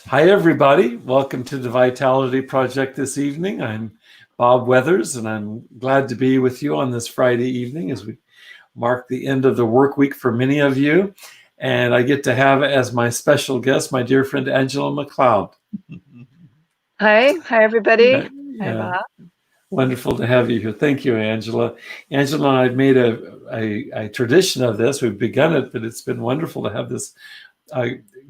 Hi, everybody. Welcome to the Vitality Project this evening. I'm Bob Weathers, and I'm glad to be with you on this Friday evening as we mark the end of the work week for many of you. And I get to have as my special guest my dear friend Angela MacLeod. Hi everybody. Hi, Yeah, Bob. wonderful to have you here. Thank you, Angela. Angela and I have made a tradition of this. We've begun it, but it's been wonderful to have this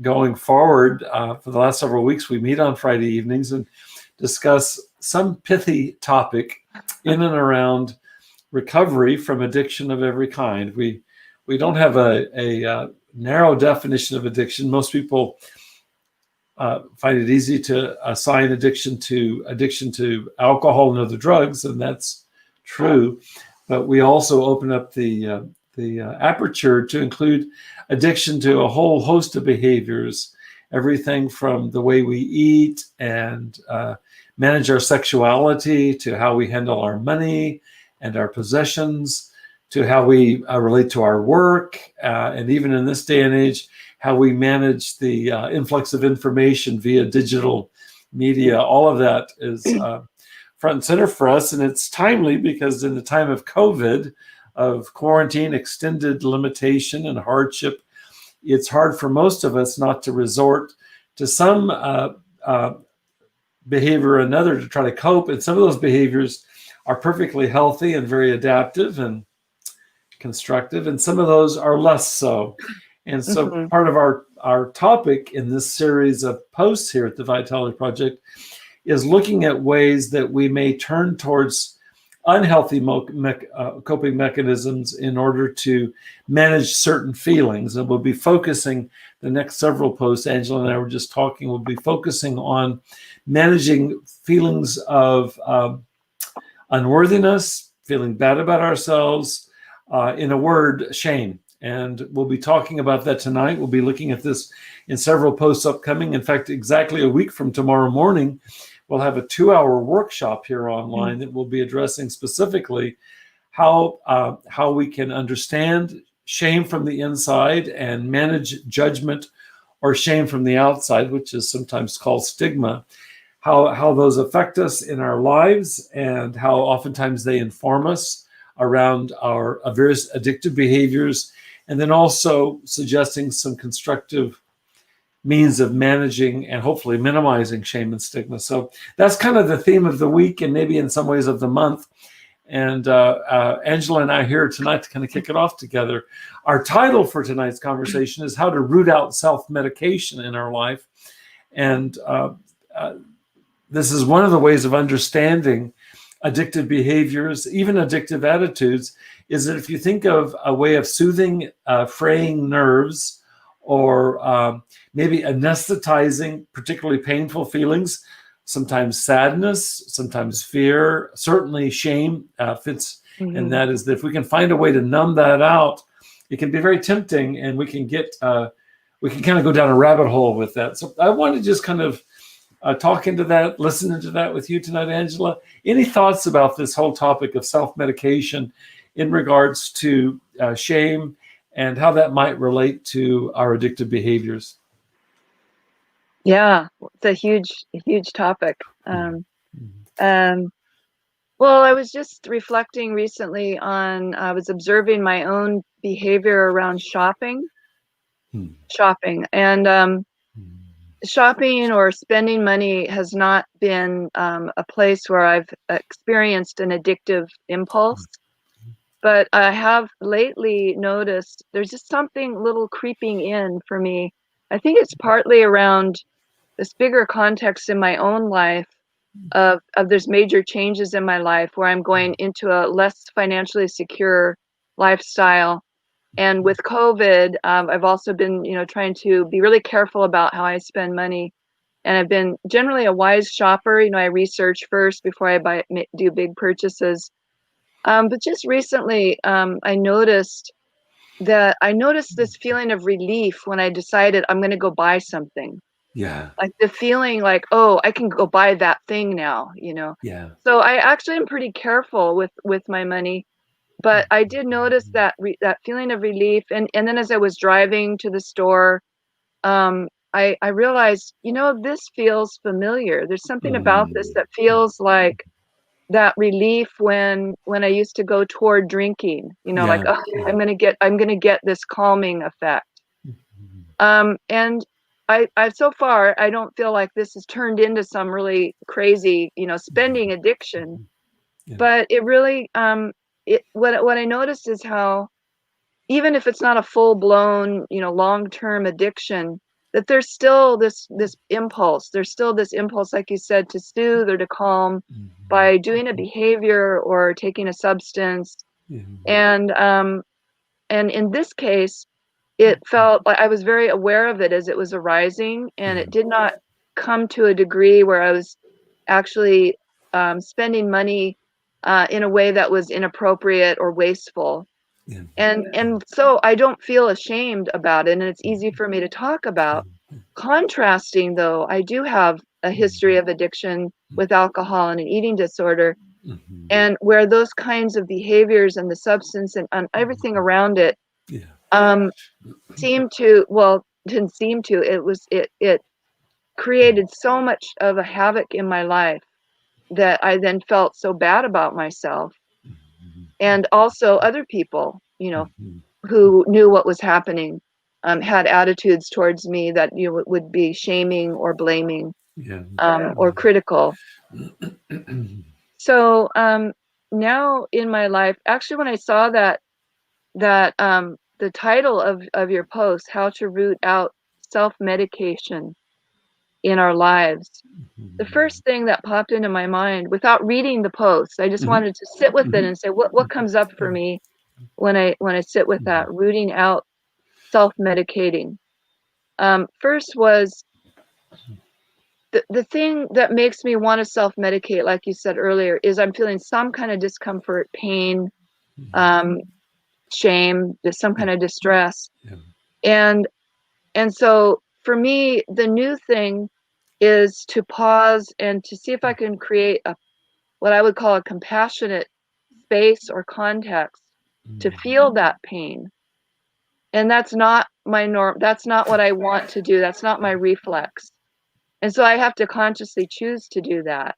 going forward. For the last several weeks, we meet on Friday evenings and discuss some pithy topic in and around recovery from addiction of every kind. We don't have a narrow definition of addiction. Most people find it easy to assign addiction to alcohol and other drugs, and that's true. But we also open up the aperture to include addiction to a whole host of behaviors, everything from the way we eat and manage our sexuality, to how we handle our money and our possessions, to how we relate to our work, and even in this day and age, how we manage the influx of information via digital media. All of that is front and center for us, and it's timely because in the time of COVID, of quarantine, extended limitation, and hardship, it's hard for most of us not to resort to some behavior or another to try to cope. And some of those behaviors are perfectly healthy and very adaptive and constructive, and some of those are less so. And so part of our topic in this series of posts here at the Vitality Project is looking at ways that we may turn towards unhealthy coping mechanisms in order to manage certain feelings. And we'll be focusing the next several posts, Angela and I were just talking, we'll be focusing on managing feelings of unworthiness, feeling bad about ourselves, in a word, shame. And we'll be talking about that tonight. We'll be looking at this in several posts upcoming. In fact, exactly a week from tomorrow morning, we'll have a 2-hour workshop here online that will be addressing specifically how we can understand shame from the inside and manage judgment or shame from the outside, which is sometimes called stigma, how those affect us in our lives and how oftentimes they inform us around our various addictive behaviors, and then also suggesting some constructive means of managing and hopefully minimizing shame and stigma. So that's kind of the theme of the week and maybe in some ways of the month. And Angela and I are here tonight to kind of kick it off together. Our title for tonight's conversation is How to Root Out Self-Medication in Our Life. And this is one of the ways of understanding addictive behaviors, even addictive attitudes, is that if you think of a way of soothing, fraying nerves, or maybe anesthetizing particularly painful feelings, sometimes sadness, sometimes fear, certainly shame fits. And that is that if we can find a way to numb that out, it can be very tempting, and we can kind of go down a rabbit hole with that. So I want to just kind of talk into that, listen into that with you tonight, Angela. Any thoughts about this whole topic of self-medication in regards to shame and how that might relate to our addictive behaviors? Yeah, it's a huge topic. Well, I was just reflecting recently on, I was observing my own behavior around shopping, and shopping or spending money has not been a place where I've experienced an addictive impulse. But I have lately noticed there's just something little creeping in for me. I think it's partly around this bigger context in my own life of there's major changes in my life where I'm going into a less financially secure lifestyle. And with COVID, I've also been, trying to be really careful about how I spend money. And I've been generally a wise shopper. I research first before I do big purchases. But just recently, I noticed this feeling of relief when I decided I'm going to go buy something. Yeah. Like the feeling like, oh, I can go buy that thing now, Yeah. So I actually am pretty careful with my money, but I did notice that feeling of relief. And then as I was driving to the store, I realized, you know, this feels familiar. There's something about this that feels like that relief when I used to go toward drinking, you know, like, Yeah. oh, I'm gonna get this calming effect. And I so far I don't feel like this has turned into some really crazy, you know, spending addiction. Yeah. But it really what I noticed is how even if it's not a full-blown, you know, long-term addiction, that there's still this impulse. There's still this impulse, like you said, to soothe or to calm by doing a behavior or taking a substance. Yeah. And in this case, it felt like I was very aware of it as it was arising, and it did not come to a degree where I was actually spending money in a way that was inappropriate or wasteful. Yeah. And so I don't feel ashamed about it, and it's easy for me to talk about. Contrasting, though, I do have a history of addiction with alcohol and an eating disorder, and where those kinds of behaviors and the substance and everything around it Yeah. seemed to, well, didn't seem to, it created so much of a havoc in my life that I then felt so bad about myself and also other people, you know, who knew what was happening, had attitudes towards me that, you know, would be shaming or blaming, Yeah. or critical. So now in my life, actually, when I saw that the title of your post, "How to Root Out Self-Medication in Our Lives," the first thing that popped into my mind, without reading the post, I just wanted to sit with it and say, what comes up for me when I sit with that, rooting out self-medicating. First was the thing that makes me want to self-medicate, like you said earlier, is I'm feeling some kind of discomfort, pain, shame, just some kind of distress. And so for me, the new thing is to pause and to see if I can create what I would call a compassionate space or context to feel that pain. And that's not my norm. That's not what I want to do. That's not my reflex. And so I have to consciously choose to do that.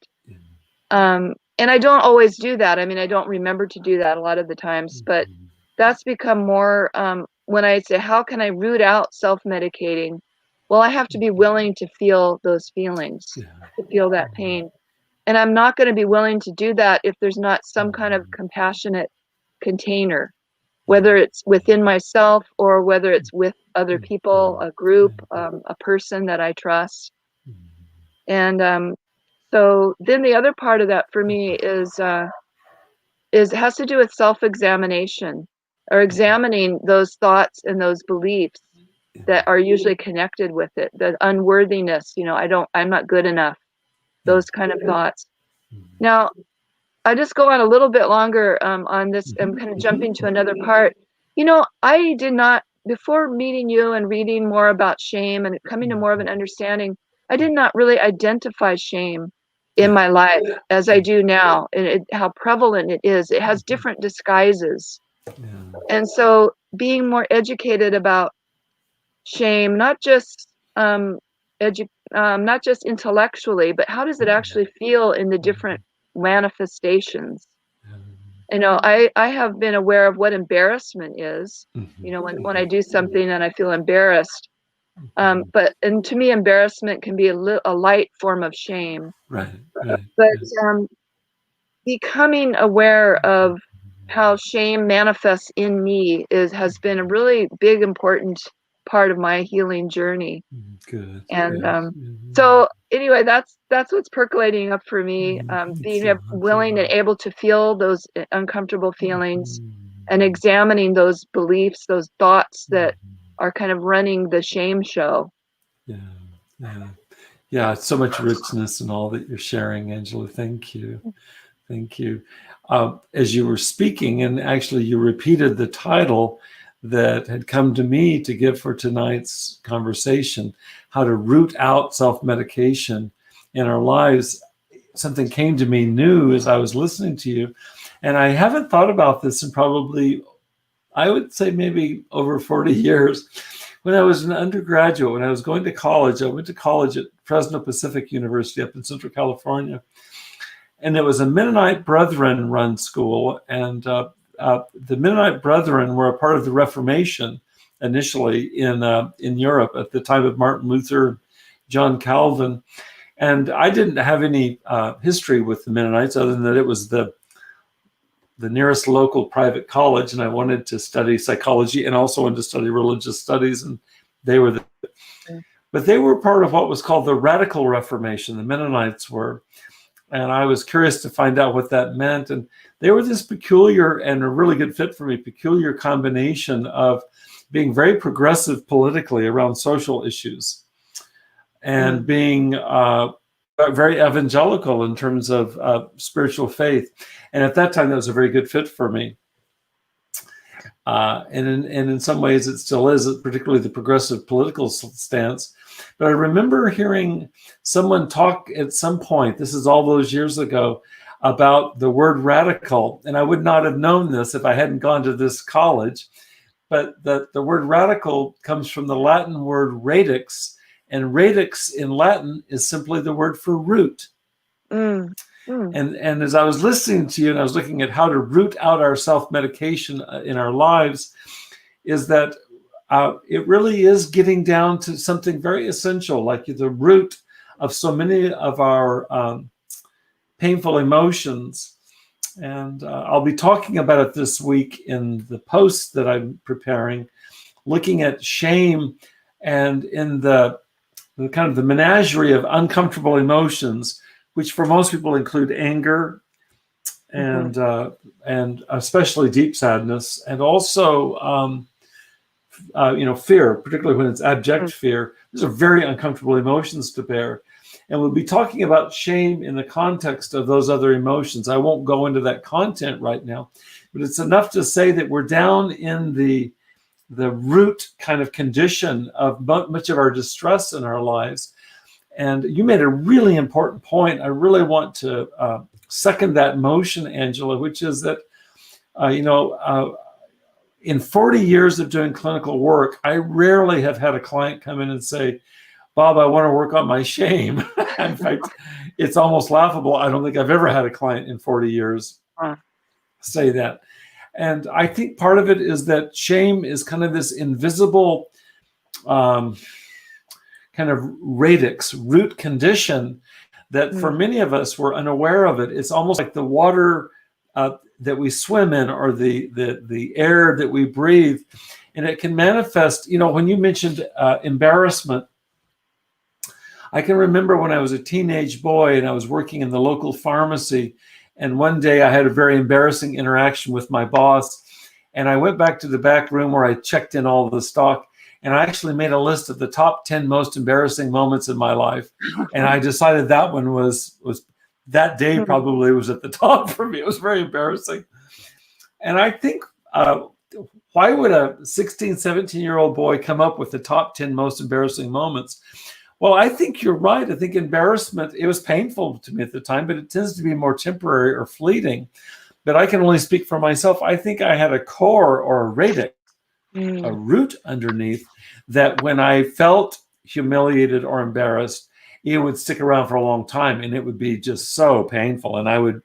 And I don't always do that. I mean, I don't remember to do that a lot of the times, but that's become more when I say, how can I root out self-medicating? Well, I have to be willing to feel those feelings, to feel that pain. And I'm not going to be willing to do that if there's not some kind of compassionate container, whether it's within myself or whether it's with other people, a group, a person that I trust. And so then the other part of that for me is has to do with self-examination, or examining those thoughts and those beliefs that are usually connected with it, the unworthiness, you know, I'm not good enough, those kind of thoughts. Now, I just go on a little bit longer on this. I'm kind of jumping to another part. You know, I did not, before meeting you and reading more about shame and coming to more of an understanding, I did not really identify shame in my life as I do now, and how prevalent it is. It has different disguises. And so being more educated about shame, not just not just intellectually, but how does it actually feel in the different manifestations? You know, I have been aware of what embarrassment is, you know, when I do something and I feel embarrassed. But to me, embarrassment can be a light form of shame. Right. But becoming aware of how shame manifests in me has been a really big, important part of my healing journey. Good. And so anyway, that's what's percolating up for me, being willing and able to feel those uncomfortable feelings and examining those beliefs, those thoughts that are kind of running the shame show. Yeah, so much richness in all that you're sharing, Angela. Thank you. As you were speaking, and actually you repeated the title that had come to me to give for tonight's conversation, How to Root Out Self-Medication in Our Lives. Something came to me new as I was listening to you, and I haven't thought about this in probably, I would say maybe over 40 years, when I was an undergraduate, when I was going to college, I went to college at Fresno Pacific University up in Central California. And it was a Mennonite Brethren run school. And the Mennonite Brethren were a part of the Reformation initially in Europe at the time of Martin Luther, John Calvin. And I didn't have any history with the Mennonites other than that it was the nearest local private college, and I wanted to study psychology and also wanted to study religious studies, and they were but they were part of what was called the Radical Reformation. The Mennonites were, and I was curious to find out what that meant. And they were this peculiar, and a really good fit for me, peculiar combination of being very progressive politically around social issues and being very evangelical in terms of spiritual faith. And at that time, that was a very good fit for me. And in some ways, it still is, particularly the progressive political stance. But I remember hearing someone talk at some point, this is all those years ago, about the word radical. And I would not have known this if I hadn't gone to this college. But the word radical comes from the Latin word radix. And radix in Latin is simply the word for root. And as I was listening to you and I was looking at how to root out our self-medication in our lives, is that it really is getting down to something very essential, like the root of so many of our painful emotions. And I'll be talking about it this week in the post that I'm preparing, looking at shame and in the kind of the menagerie of uncomfortable emotions, which for most people include anger and especially deep sadness, and also fear, particularly when it's abject fear. These are very uncomfortable emotions to bear. And we'll be talking about shame in the context of those other emotions. I won't go into that content right now, but it's enough to say that we're down in the root kind of condition of much of our distress in our lives. And you made a really important point. I really want to second that motion, Angela, which is that, in 40 years of doing clinical work, I rarely have had a client come in and say, Bob, I want to work on my shame. In fact, it's almost laughable. I don't think I've ever had a client in 40 years say that. And I think part of it is that shame is kind of this invisible kind of radix, root condition that for many of us, we're unaware of it. It's almost like the water that we swim in or the air that we breathe. And it can manifest, when you mentioned embarrassment, I can remember when I was a teenage boy and I was working in the local pharmacy, and one day I had a very embarrassing interaction with my boss, and I went back to the back room where I checked in all the stock, and I actually made a list of the top 10 most embarrassing moments in my life. And I decided that one was that day probably was at the top for me. It was very embarrassing. And I think, why would a 16, 17-year-old boy come up with the top 10 most embarrassing moments? Well, I think you're right. I think embarrassment, it was painful to me at the time, but it tends to be more temporary or fleeting. But I can only speak for myself. I think I had a core or a radix, a root underneath, that when I felt humiliated or embarrassed, it would stick around for a long time, and it would be just so painful. And I would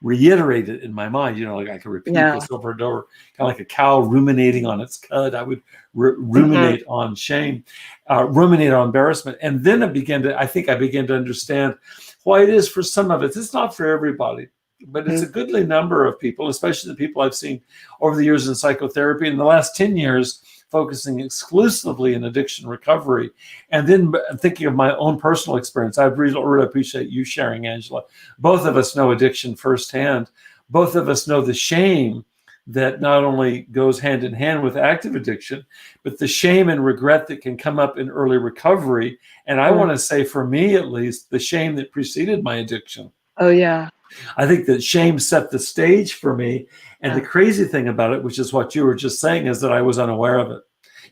reiterate it in my mind, like I could repeat this over and over, kind of like a cow ruminating on its cud. I would ruminate on shame, ruminate on embarrassment. And then I began to understand why it is for some of us. It's not for everybody, but it's a goodly number of people, especially the people I've seen over the years in psychotherapy in the last 10 years, focusing exclusively in addiction recovery. And then thinking of my own personal experience, I really appreciate you sharing, Angela. Both of us know addiction firsthand. Both of us know the shame that not only goes hand in hand with active addiction, but the shame and regret that can come up in early recovery. And I want to say, for me at least, the shame that preceded my addiction. Oh, yeah. I think that shame set the stage for me. And the crazy thing about it, which is what you were just saying, is that I was unaware of it.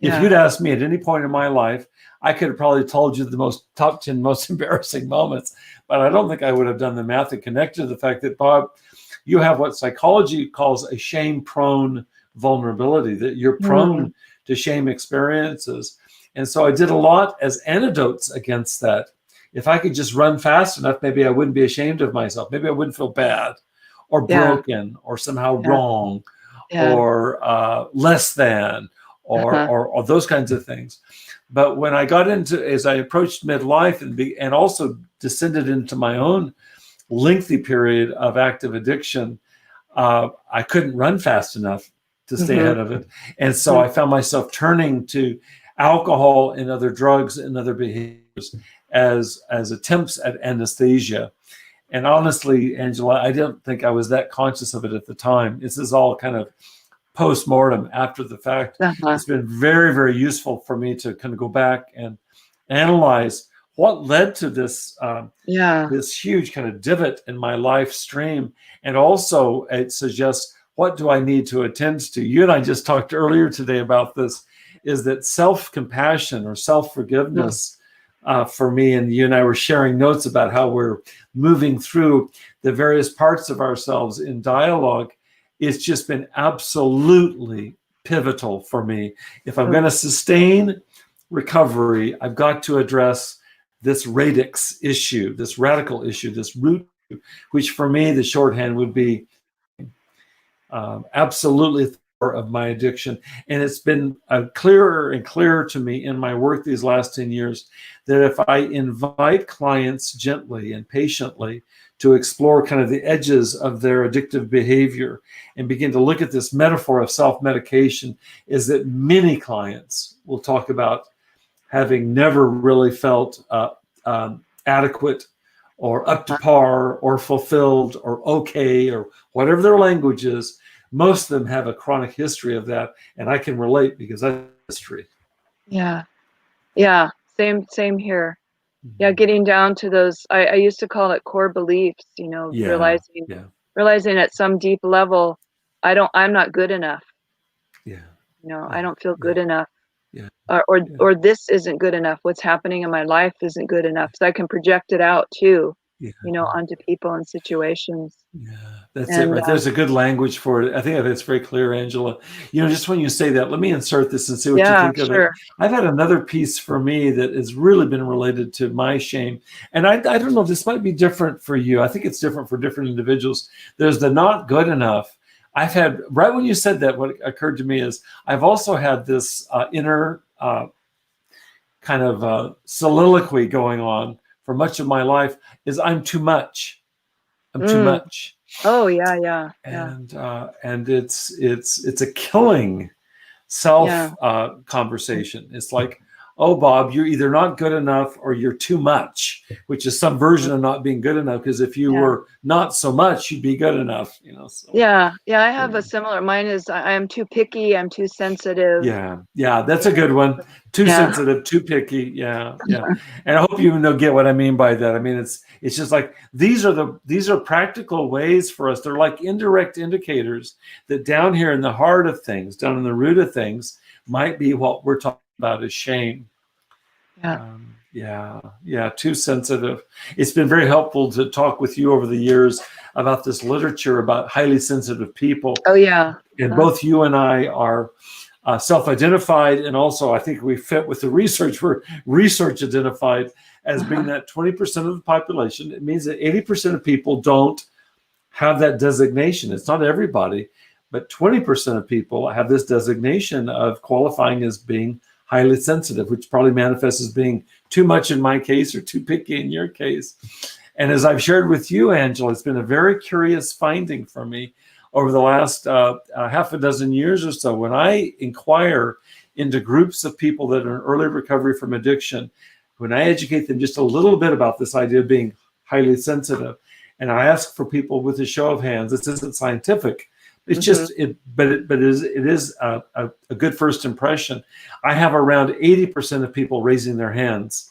If you'd asked me at any point in my life, I could have probably told you the top 10 most embarrassing moments, but I don't think I would have done the math and connected to the fact that, Bob, you have what psychology calls a shame-prone vulnerability, that you're prone to shame experiences. And so I did a lot as antidotes against that. If I could just run fast enough, maybe I wouldn't be ashamed of myself. Maybe I wouldn't feel bad or broken or somehow wrong or less than or those kinds of things. But when I got into, as I approached midlife and also descended into my own lengthy period of active addiction, I couldn't run fast enough to stay ahead of it. And so I found myself turning to alcohol and other drugs and other behaviors as attempts at anesthesia. And honestly, Angela, I didn't think I was that conscious of it at the time. This is all kind of post-mortem, after the fact. It's been very, very useful for me to kind of go back and analyze what led to this this huge kind of divot in my life stream. And also it suggests, what do I need to attend to? You and I just talked earlier today about this, is that self-compassion or self-forgiveness for me, and you and I were sharing notes about how we're moving through the various parts of ourselves in dialogue. It's just been absolutely pivotal for me. If I'm going to sustain recovery, I've got to address this radix issue, this radical issue, this root, which for me, the shorthand would be absolutely of my addiction. And it's been clearer and clearer to me in my work these last 10 years that if I invite clients gently and patiently to explore kind of the edges of their addictive behavior and begin to look at this metaphor of self-medication, is that many clients will talk about having never really felt adequate or up to par or fulfilled or okay or whatever their language is. Most of them have a chronic history of that, and I can relate because I have history. Yeah, same here. Yeah, getting down to those, I used to call it core beliefs, you know, realizing at some deep level, I'm not good enough. You know, I don't feel good enough. Or this isn't good enough. What's happening in my life isn't good enough. So I can project it out too, you know, onto people and situations. That's it, right? There's a good language for it. I think it's very clear, Angela. You know, just when you say that, let me insert this and see what you think of it. I've had another piece for me that has really been related to my shame. And I don't know, this might be different for you. I think it's different for different individuals. There's the not good enough. I've had, right when you said that, what occurred to me is I've also had this inner kind of soliloquy going on for much of my life, is I'm too much. I'm too much. Oh yeah. And it's a killing self conversation. It's like, oh, Bob, you're either not good enough or you're too much, which is some version of not being good enough. Because if you were not so much, you'd be good enough. You know. So, I have a similar. Mine is I am too picky. I'm too sensitive. Yeah, that's a good one. Too sensitive, too picky. And I hope you get what I mean by that. I mean, it's just like these are practical ways for us. They're like indirect indicators that down here in the heart of things, down in the root of things, might be what we're talking about is shame. Too sensitive. It's been very helpful to talk with you over the years about this literature about highly sensitive people. And both you and I are self-identified, and also I think we fit with the research. We're research identified as being that 20% of the population. It means that 80% of people don't have that designation. It's not everybody, but 20% of people have this designation of qualifying as being highly sensitive, which probably manifests as being too much in my case or too picky in your case. And as I've shared with you, Angela, it's been a very curious finding for me over the last half a dozen years or so. When I inquire into groups of people that are in early recovery from addiction, when I educate them just a little bit about this idea of being highly sensitive, and I ask for people with a show of hands, this isn't scientific, it's just it is a good first impression. I have around 80% of people raising their hands.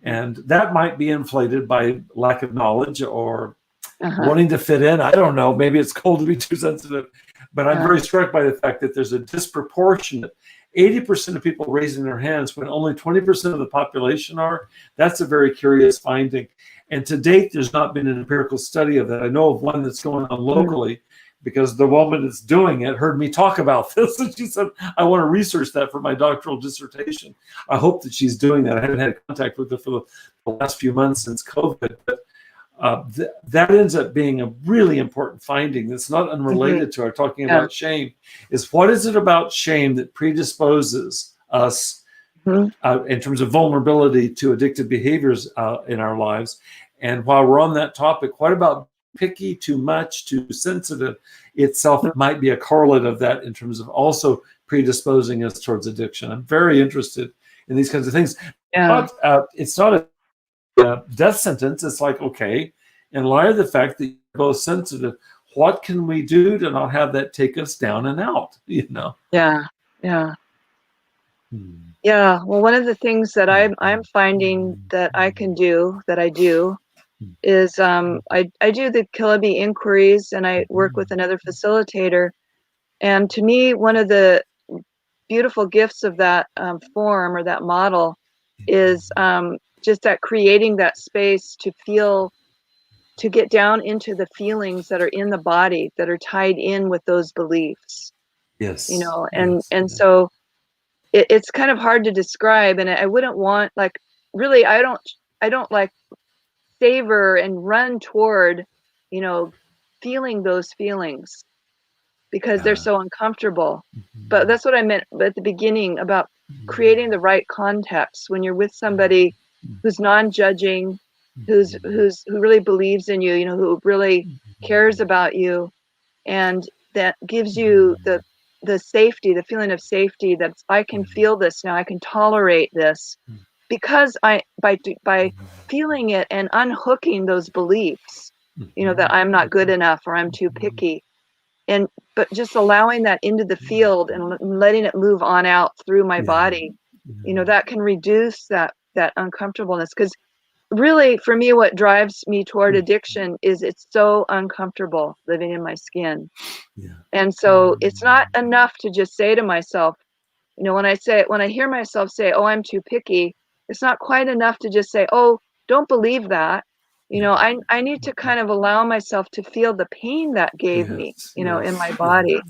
And that might be inflated by lack of knowledge or wanting to fit in. I don't know. Maybe it's cold to be too sensitive. But I'm very struck by the fact that there's a disproportionate 80% of people raising their hands when only 20% of the population are. That's a very curious finding. And to date, there's not been an empirical study of that. I know of one that's going on locally, because the woman that's doing it heard me talk about this, and she said, I want to research that for my doctoral dissertation. I hope that she's doing that. I haven't had contact with her for the last few months since COVID, but that ends up being a really important finding that's not unrelated to our talking about shame. Is what is it about shame that predisposes us in terms of vulnerability to addictive behaviors in our lives? And while we're on that topic, what about picky, too much, too sensitive itself might be a correlate of that in terms of also predisposing us towards addiction? I'm very interested in these kinds of things. But it's not a death sentence. It's like, okay, in light of the fact that you're both sensitive, what can we do to not have that take us down and out, you know? Yeah, well, one of the things that I'm finding that I can do, that I do, is I do the 𝗢𝗂𝗿 inquiries, and I work with another facilitator. And to me, one of the beautiful gifts of that form or that model is just that creating that space to feel, to get down into the feelings that are in the body that are tied in with those beliefs. You know, and so it's kind of hard to describe, and I wouldn't want, like, really, I don't like savor and run toward, you know, feeling those feelings because they're so uncomfortable. But that's what I meant at the beginning about creating the right context when you're with somebody who's non-judging, who really believes in you, you know, who really cares about you, and that gives you the safety, the feeling of safety that I can feel this now, I can tolerate this, because by feeling it and unhooking those beliefs, you know, that I'm not good enough or I'm too picky, but just allowing that into the field and letting it move on out through my body, you know, that can reduce that uncomfortableness. Because really, for me, what drives me toward addiction is it's so uncomfortable living in my skin. And so it's not enough to just say to myself, you know, when I hear myself say, oh, I'm too picky, it's not quite enough to just say, oh, don't believe that. You know, I need to kind of allow myself to feel the pain that gave me, you know, in my body.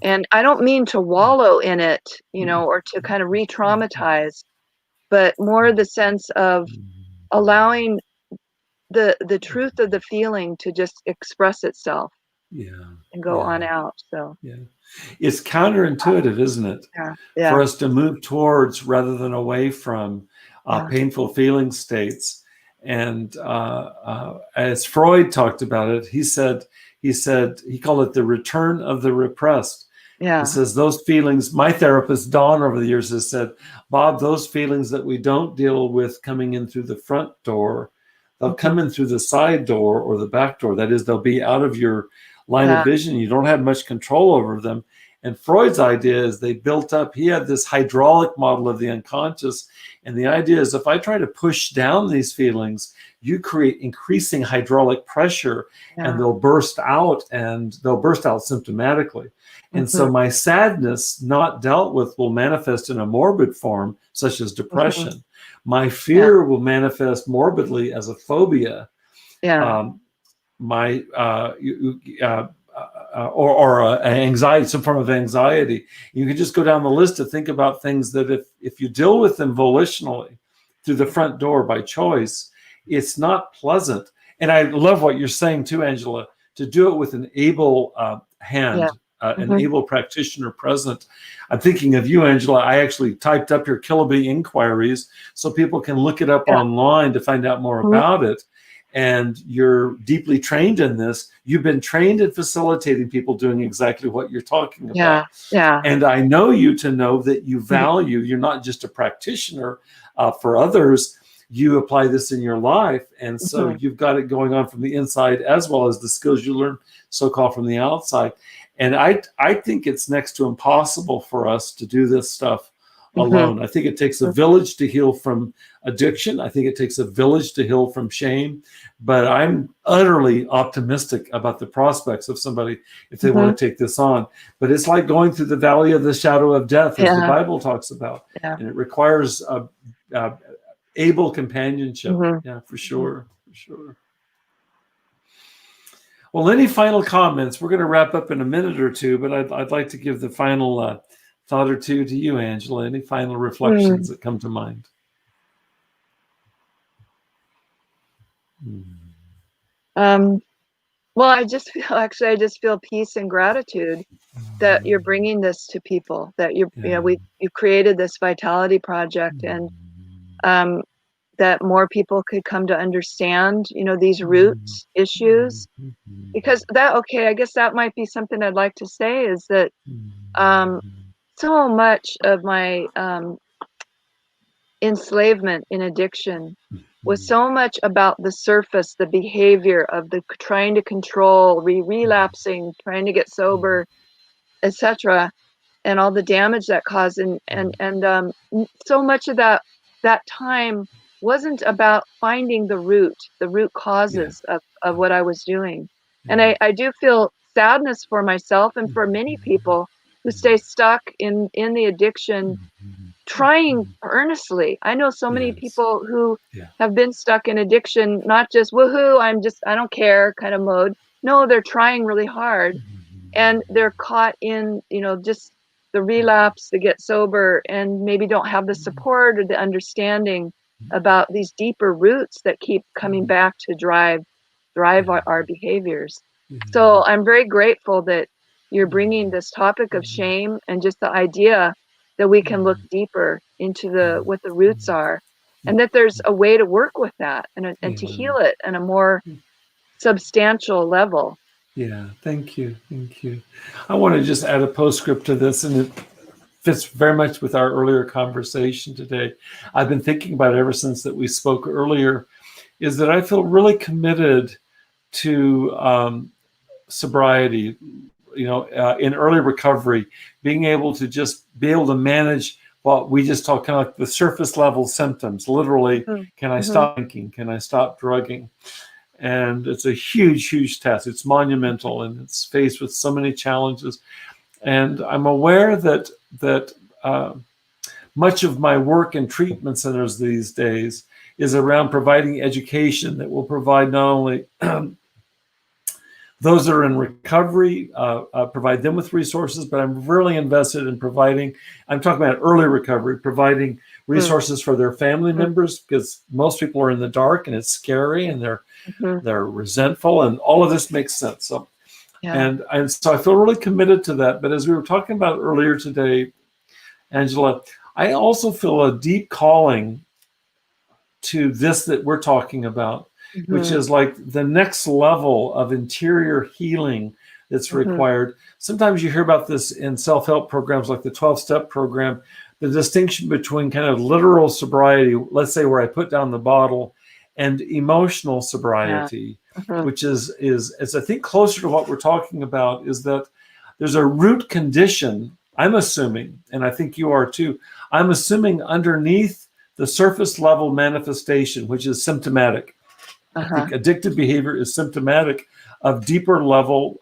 And I don't mean to wallow in it, you know, or to kind of re-traumatize, but more the sense of allowing the truth of the feeling to just express itself and go on out. So it's counterintuitive, isn't it? For us to move towards rather than away from painful feeling states. And as Freud talked about it, he called it the return of the repressed. He says those feelings, my therapist, Dawn, over the years has said, Bob, those feelings that we don't deal with coming in through the front door, they'll come in through the side door or the back door. That is, they'll be out of your line of vision. You don't have much control over them. And Freud's idea is they built up, he had this hydraulic model of the unconscious. And the idea is if I try to push down these feelings, you create increasing hydraulic pressure and they'll burst out, and they'll burst out symptomatically. And so my sadness not dealt with will manifest in a morbid form, such as depression. My fear will manifest morbidly as a phobia. Or anxiety, some form of anxiety. You can just go down the list to think about things that if you deal with them volitionally through the front door by choice, it's not pleasant. And I love what you're saying too, Angela, to do it with an able hand, an able practitioner present. I'm thinking of you, Angela. I actually typed up your 𝗢𝗂𝗿 inquiries so people can look it up online to find out more about it. And you're deeply trained in this. You've been trained in facilitating people doing exactly what you're talking about. And I know you to know that you value, you're not just a practitioner for others, you apply this in your life. And so you've got it going on from the inside as well as the skills you learn so-called from the outside. And I think it's next to impossible for us to do this stuff alone. I think it takes a village to heal from addiction. I think it takes a village to heal from shame. But I'm utterly optimistic about the prospects of somebody if they want to take this on. But it's like going through the valley of the shadow of death, as the Bible talks about. And it requires able companionship. Yeah, for sure. For sure. Well, any final comments? We're going to wrap up in a minute or two, but I'd like to give the final thought or two to you, Angela. Any final reflections that come to mind? Well, I just feel peace and gratitude that you're bringing this to people, that you created this Vitality Project, and that more people could come to understand, these root issues. Because I guess that might be something I'd like to say, is that so much of my enslavement in addiction was so much about the surface, the behavior of the trying to control, relapsing, trying to get sober, etc., and all the damage that caused, and so much of that time wasn't about finding the root causes of what I was doing. And I do feel sadness for myself and for many people who stay stuck in the addiction, trying earnestly. I know so many people who have been stuck in addiction, not just woohoo, I don't care kind of mode. No, they're trying really hard, and they're caught in, just the relapse, to get sober, and maybe don't have the support or the understanding about these deeper roots that keep coming back to drive our behaviors. So I'm very grateful that you're bringing this topic of shame, and just the idea that we can look deeper into what the roots are, and that there's a way to work with that and to heal it on a more substantial level. Yeah, thank you. I want to just add a postscript to this, and it fits very much with our earlier conversation today. I've been thinking about it ever since that we spoke earlier, is that I feel really committed to sobriety, in early recovery, being able to manage what we just talked, kind of like the surface level symptoms. Literally, can I stop drinking? Can I stop drugging? And it's a huge, huge task. It's monumental, and it's faced with so many challenges. And I'm aware that much of my work in treatment centers these days is around providing education that will provide not only those that are in recovery, provide them with resources, but I'm really invested in I'm talking about early recovery, providing resources for their family members, because most people are in the dark and it's scary, and they're resentful, and all of this makes sense. So, and so I feel really committed to that. But as we were talking about earlier today, Angela, I also feel a deep calling to this that we're talking about, which is like the next level of interior healing that's required. Sometimes you hear about this in self-help programs like the 12-step program, the distinction between kind of literal sobriety, let's say where I put down the bottle, and emotional sobriety, which is I think closer to what we're talking about, is that there's a root condition, I'm assuming, and I think you are too, I'm assuming underneath the surface level manifestation, which is symptomatic. I think addictive behavior is symptomatic of deeper level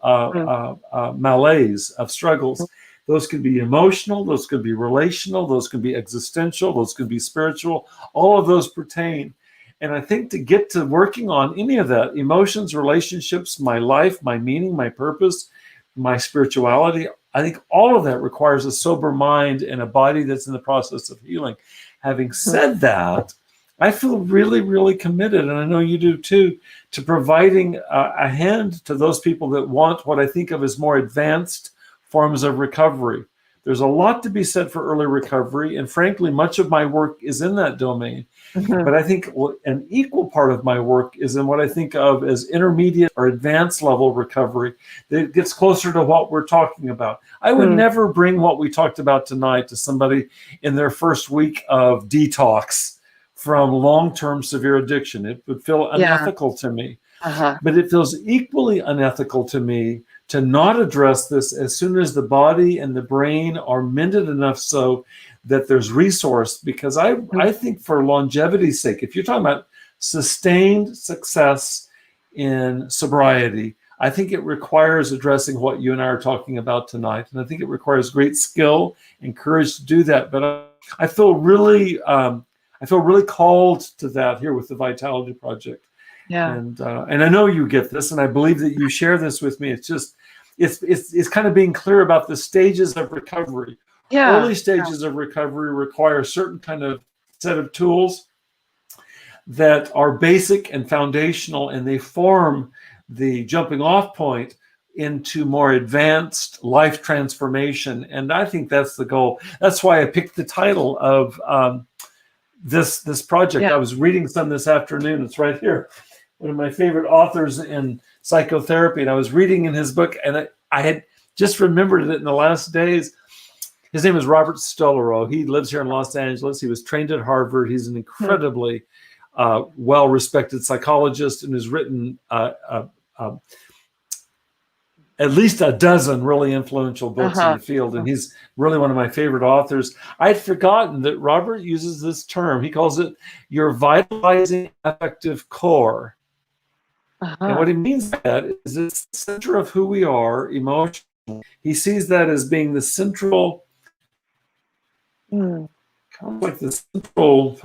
malaise, of struggles. Those can be emotional, those could be relational, those can be existential, those could be spiritual. All of those pertain. And I think to get to working on any of that, emotions, relationships, my life, my meaning, my purpose, my spirituality, I think all of that requires a sober mind and a body that's in the process of healing. Having said that, I feel really, really committed, and I know you do too, to providing a hand to those people that want what I think of as more advanced forms of recovery. There's a lot to be said for early recovery, and frankly, much of my work is in that domain. But I think an equal part of my work is in what I think of as intermediate or advanced level recovery that gets closer to what we're talking about. I would never bring what we talked about tonight to somebody in their first week of detox from long-term severe addiction. It would feel unethical to me. But it feels equally unethical to me to not address this as soon as the body and the brain are mended enough so that there's resource. Because I think for longevity's sake, if you're talking about sustained success in sobriety, I think it requires addressing what you and I are talking about tonight. And I think it requires great skill and courage to do that. But I feel really called to that here with the Vitality Project. Yeah. And I know you get this, and I believe that you share this with me. It's just, it's kind of being clear about the stages of recovery. Yeah. Early stages of recovery require a certain kind of set of tools that are basic and foundational, and they form the jumping off point into more advanced life transformation. And I think that's the goal. That's why I picked the title of this project. Yeah. I was reading some this afternoon. It's right here. One of my favorite authors in psychotherapy, and I was reading in his book, and I had just remembered it in the last days. His name is Robert Stolorow. He lives here in Los Angeles. He was trained at Harvard. He's an incredibly well-respected psychologist, and has written at least a dozen really influential books in the field, and he's really one of my favorite authors. I'd forgotten that Robert uses this term. He calls it your vitalizing affective core. And what he means by that is it's the center of who we are emotionally. He sees that as being the central, kind of like the central,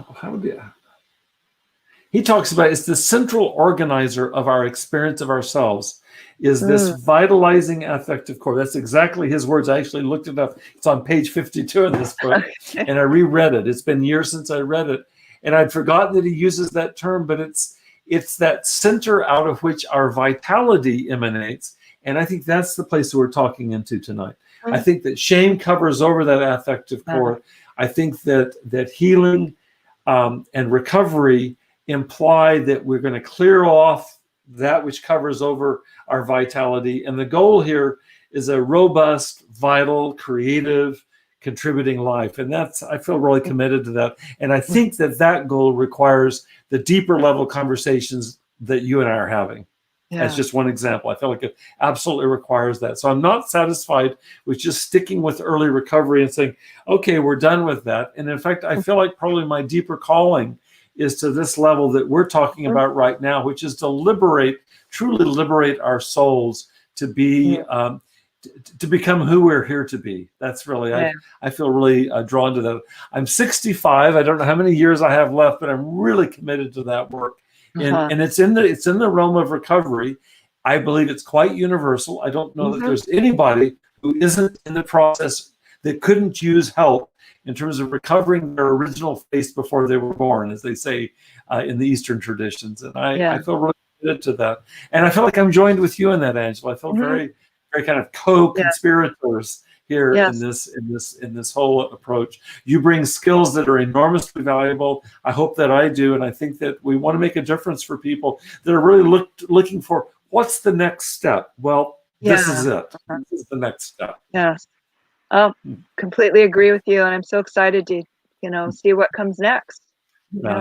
he talks about it's the central organizer of our experience of ourselves, is this vitalizing affective core. That's exactly his words. I actually looked it up. It's on page 52 of this book, and I reread it. It's been years since I read it, and I'd forgotten that he uses that term, but it's that center out of which our vitality emanates, and I think that's the place that we're talking into tonight. I think that shame covers over that affective core. I think that healing and recovery imply that we're going to clear off that which covers over our vitality. And the goal here is a robust, vital, creative, contributing life. And I feel really committed to that. And I think that goal requires the deeper level conversations that you and I are having. Yeah. That's just one example. I feel like it absolutely requires that. So I'm not satisfied with just sticking with early recovery and saying, okay, we're done with that. And in fact, I feel like probably my deeper calling is to this level that we're talking about right now, which is to truly liberate our souls to be, to become who we're here to be. That's really, I feel really drawn to that. I'm 65. I don't know how many years I have left, but I'm really committed to that work. And it's in the realm of recovery. I believe it's quite universal. I don't know that there's anybody who isn't in the process that couldn't use help in terms of recovering their original face before they were born, as they say in the Eastern traditions. And I feel really committed to that. And I feel like I'm joined with you in that, Angela. I feel very, very kind of co-conspirators here in this whole approach. You bring skills that are enormously valuable. I hope that I do, and I think that we want to make a difference for people that are really looking for what's the next step. Well, this is it. This is the next step. Yes. Oh, completely agree with you, and I'm so excited to, see what comes next.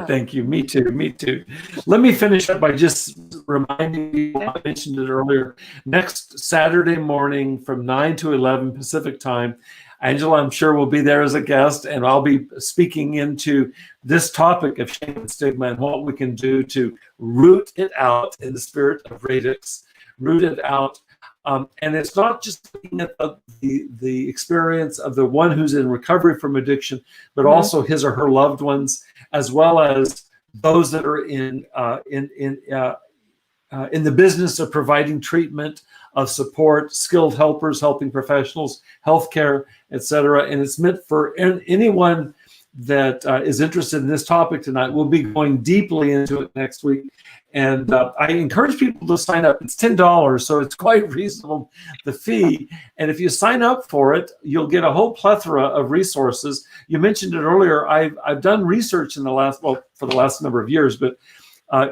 Thank you. Me too. Me too. Let me finish up by just reminding you, I mentioned it earlier, next Saturday morning from 9 to 11 Pacific time, Angela, I'm sure, will be there as a guest, and I'll be speaking into this topic of shame and stigma and what we can do to root it out in the spirit of radix, root it out. And it's not just looking at the experience of the one who's in recovery from addiction, but also his or her loved ones, as well as those that are in the business of providing treatment, of support, skilled helpers, helping professionals, healthcare, etc. And it's meant for anyone that is interested in this topic tonight. We'll be going deeply into it next week. And I encourage people to sign up. It's $10, so it's quite reasonable, the fee. And if you sign up for it, you'll get a whole plethora of resources. You mentioned it earlier. I've done research for the last number of years, but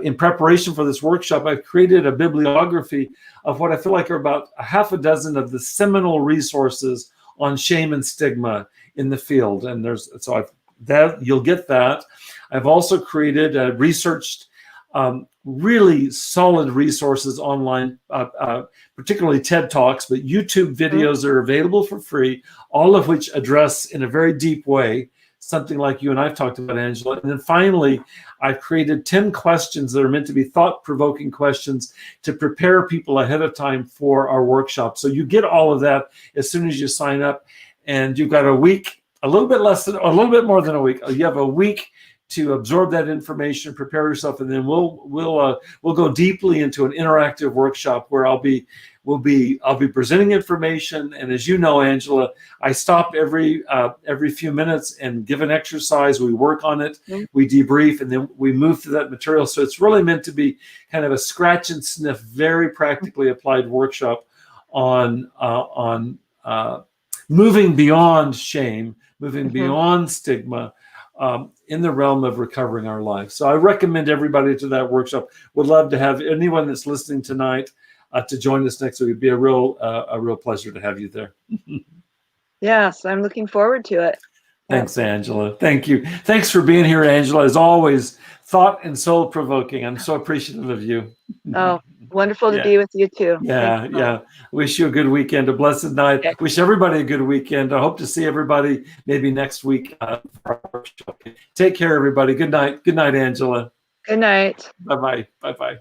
in preparation for this workshop, I've created a bibliography of what I feel like are about a half a dozen of the seminal resources on shame and stigma in the field. And you'll get that. I've also created researched really solid resources online, particularly TED Talks, but YouTube videos are available for free, all of which address in a very deep way something like you and I've talked about, Angela. And then finally, I've created 10 questions that are meant to be thought-provoking questions to prepare people ahead of time for our workshop. So you get all of that as soon as you sign up, and you've got a week, a little bit more than a week. You have a week to absorb that information, prepare yourself, and then we'll go deeply into an interactive workshop where I'll be presenting information. And as you know, Angela, I stop every few minutes and give an exercise. We work on it, we debrief, and then we move through that material. So it's really meant to be kind of a scratch and sniff, very practically applied workshop on moving beyond shame, moving beyond stigma, in the realm of recovering our lives. So I recommend everybody to that workshop. Would love to have anyone that's listening tonight to join us next week. It'd be a real pleasure to have you there. Yes, I'm looking forward to it. Thanks, Angela. Thank you. Thanks for being here, Angela. As always, thought and soul provoking. I'm so appreciative of you. Oh, wonderful to be with you too. Yeah. Wish you a good weekend, a blessed night. Okay. Wish everybody a good weekend. I hope to see everybody maybe next week. For our workshop. Take care, everybody. Good night. Good night, Angela. Good night. Bye-bye. Bye-bye.